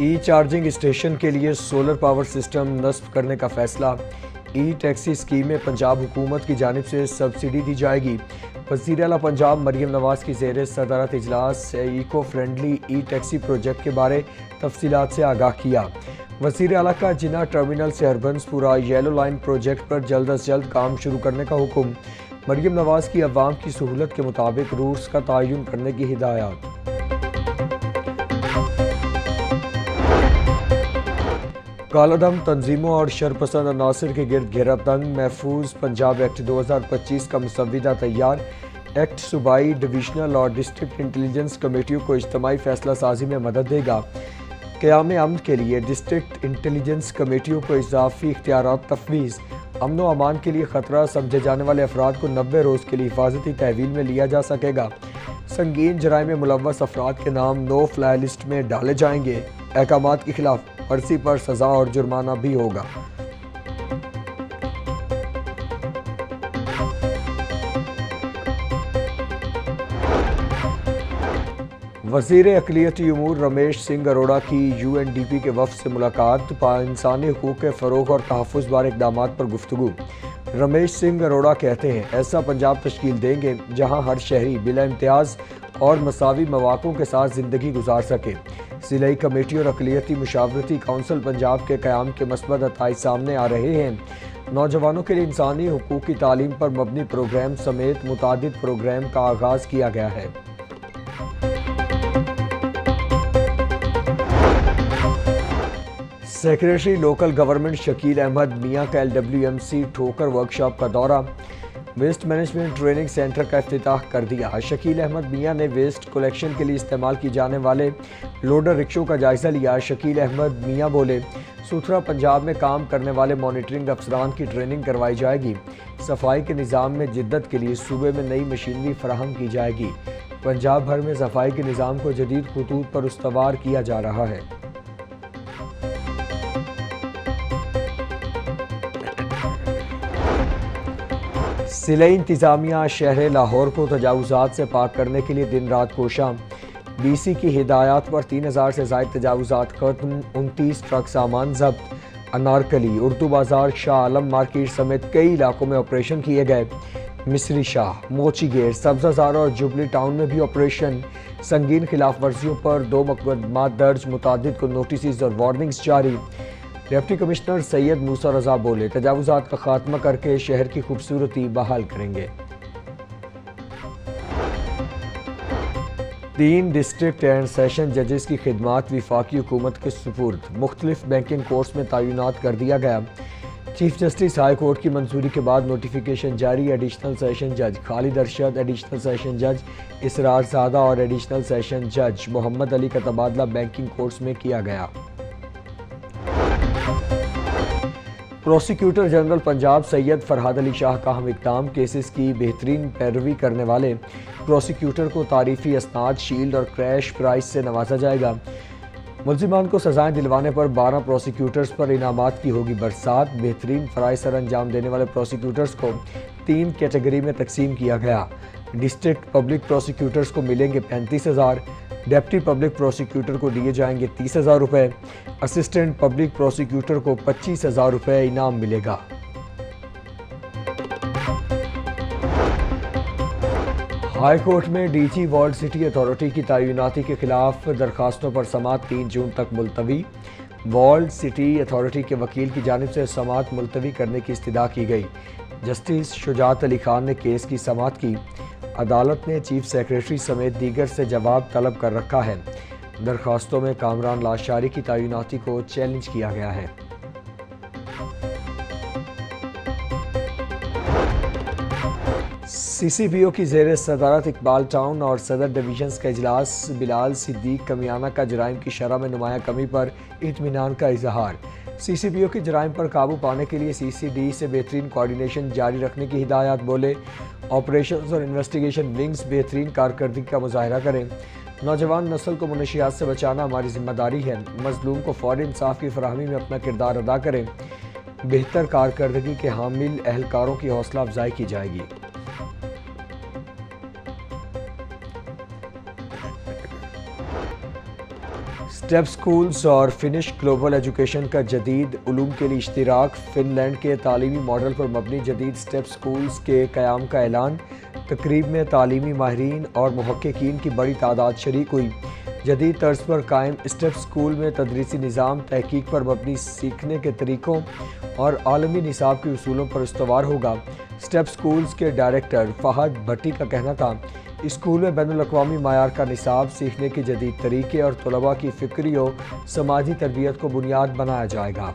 ای charging station کے لیے solar power system نصب کرنے کا فیصلہ۔ ای ٹیکسی اسکیم میں پنجاب حکومت کی جانب سے سبسڈی دی جائے گی۔ وزیر اعلیٰ پنجاب مریم نواز کی زیر صدارت اجلاس ایکو فرینڈلی ای ٹیکسی پروجیکٹ کے بارے تفصیلات سے آگاہ کیا۔ وزیر اعلیٰ کا جناح ٹرمینل سے ہربنس پورہ یلو لائن پروجیکٹ پر جلد از جلد کام شروع کرنے کا حکم۔ مریم نواز کی عوام کی سہولت کے مطابق روٹس کا تعین کرنے کی ہدایات۔ کالا دم تنظیموں اور شرپسند عناصر کے گرد گھیرا تنگ محفوظ پنجاب ایکٹ 2025 کا مسودہ تیار۔ ایکٹ صوبائی، ڈویژنل اور ڈسٹرکٹ انٹیلیجنس کمیٹیوں کو اجتماعی فیصلہ سازی میں مدد دے گا۔ قیام امن کے لیے ڈسٹرکٹ انٹیلیجنس کمیٹیوں کو اضافی اختیارات تفویض۔ امن و امان کے لیے خطرہ سمجھے جانے والے افراد کو 90 روز کے لیے حفاظتی تحویل میں لیا جا سکے گا۔ سنگین جرائم میں ملوث افراد کے نام نو فلائی لسٹ میں ڈالے جائیں گے۔ احکامات کی خلاف ورزی پر سزا اور جرمانہ بھی ہوگا۔ وزیر اقلیتی امور رمیش سنگھ اروڑہ کی یو این ڈی پی کے وفد سے ملاقات۔ انسانی حقوق کے فروغ اور تحفظ بارے اقدامات پر گفتگو۔ رمیش سنگھ اروڑہ کہتے ہیں، ایسا پنجاب تشکیل دیں گے جہاں ہر شہری بلا امتیاز اور مساوی مواقع کے ساتھ زندگی گزار سکے۔ ضلعی کمیٹی اور اقلیتی مشاورتی کونسل پنجاب کے قیام کے مثبت نتائج سامنے آ رہے ہیں۔ نوجوانوں کے لیے انسانی حقوق کی تعلیم پر مبنی پروگرام سمیت متعدد پروگرام کا آغاز کیا گیا ہے۔ Secretary local government Shakeel Ahmed Mian کا LWMC ٹھوکر ورکشاپ کا دورہ۔ ویسٹ مینجمنٹ ٹریننگ سینٹر کا افتتاح کر دیا۔ شکیل احمد میاں نے ویسٹ کلیکشن کے لیے استعمال کی جانے والے لوڈر رکشوں کا جائزہ لیا۔ شکیل احمد میاں بولے، ستھرا پنجاب میں کام کرنے والے مانیٹرنگ افسران کی ٹریننگ کروائی جائے گی۔ صفائی کے نظام میں جدت کے لیے صوبے میں نئی مشینری فراہم کی جائے گی۔ پنجاب بھر میں صفائی کے نظام کو جدید خطوط پر استوار کیا جا رہا ہے۔ ضلعی انتظامیہ شہر لاہور کو تجاوزات سے پاک کرنے کے لیے دن رات کوشاں۔ DC کی ہدایات پر 3000 سے زائد تجاوزات ختم، 29 ٹرک سامان ضبط۔ انارکلی، اردو بازار، شاہ عالم مارکیٹ سمیت کئی علاقوں میں آپریشن کیے گئے۔ مصری شاہ، موچی گیٹ، سبزہ زارہ اور جوبلی ٹاؤن میں بھی آپریشن۔ سنگین خلاف ورزیوں پر 2 مقدمات درج، متعدد کو نوٹسز اور وارننگز جاری۔ ڈپٹی کمشنر سید موسیٰ رضا بولے، تجاوزات کا خاتمہ کر کے شہر کی خوبصورتی بحال کریں گے۔ 3 ڈسٹرکٹ اینڈ سیشن ججز کی خدمات وفاقی حکومت کے سپرد۔ مختلف بینکنگ کورٹس میں تعینات کر دیا گیا۔ چیف جسٹس ہائی کورٹ کی منظوری کے بعد نوٹیفیکیشن جاری۔ ایڈیشنل سیشن جج خالد ارشد، ایڈیشنل سیشن جج اسرار زادہ اور ایڈیشنل سیشن جج محمد علی کا تبادلہ بینکنگ کورٹس میں کیا گیا۔ پروسیکیوٹر جنرل پنجاب سید فرحاد علی شاہ کا اہم اقدام، کیسز کی بہترین پیروی کرنے والے پروسیکیوٹر کو تعریفی اسناد، شیلڈ اور کریش پرائز سے نوازا جائے گا۔ ملزمان کو سزائیں دلوانے پر 12 پروسیکیوٹرز پر انعامات کی ہوگی برسات۔ بہترین فرائض سر انجام دینے والے پروسیکیوٹرز کو 3 کیٹیگری میں تقسیم کیا گیا۔ ڈسٹرکٹ پبلک پروسیکیوٹرز کو ملیں گے 35,000، ڈیپٹی پبلک پروسیکیوٹر کو دیے جائیں گے 30,000 روپے، اسسٹنٹ پبلک پروسیکیوٹر کو 25,000 روپے انعام ملے گا۔ ہائی کورٹ میں DG والڈ سٹی اتھارٹی کی تعیناتی کے خلاف درخواستوں پر سماعت 3 جون تک ملتوی۔ والڈ سٹی اتھارٹی کے وکیل کی جانب سے سماعت ملتوی کرنے کی استدعا کی گئی۔ جسٹس شجاعت علی خان نے کیس کی سماعت کی۔ عدالت نے چیف سیکریٹری سمیت دیگر سے جواب طلب کر رکھا ہے۔ درخواستوں میں کامران لاشاری کی تعیناتی کو چیلنج کیا گیا ہے۔ CCPO کی زیر صدارت اقبال ٹاؤن اور صدر ڈویژنز کا اجلاس۔ بلال صدیق کمیانہ کا جرائم کی شرح میں نمایاں کمی پر اطمینان کا اظہار۔ CCPO کی جرائم پر قابو پانے کے لیے CCD سے بہترین کوارڈینیشن جاری رکھنے کی ہدایات۔ بولے، آپریشنز اور انویسٹیگیشن ونگز بہترین کارکردگی کا مظاہرہ کریں۔ نوجوان نسل کو منشیات سے بچانا ہماری ذمہ داری ہے۔ مظلوم کو فوری انصاف کی فراہمی میں اپنا کردار ادا کریں۔ بہتر کارکردگی کے حامل اہلکاروں کی حوصلہ افزائی کی جائے گی۔ اسٹیپ سکولز اور فنش گلوبل ایجوکیشن کا جدید علوم کے لیے اشتراک، فن لینڈ کے تعلیمی ماڈل پر مبنی جدید اسٹیپ سکولز کے قیام کا اعلان۔ تقریب میں تعلیمی ماہرین اور محققین کی بڑی تعداد شریک ہوئی۔ جدید طرز پر قائم اسٹیپ سکول میں تدریسی نظام تحقیق پر مبنی سیکھنے کے طریقوں اور عالمی نصاب کے اصولوں پر استوار ہوگا۔ اسٹیپ سکولز کے ڈائریکٹر فہد بھٹی کا کہنا تھا، اسکول میں بین الاقوامی معیار کا نصاب، سیکھنے کے جدید طریقے اور طلباء کی فکری و سماجی تربیت کو بنیاد بنایا جائے گا۔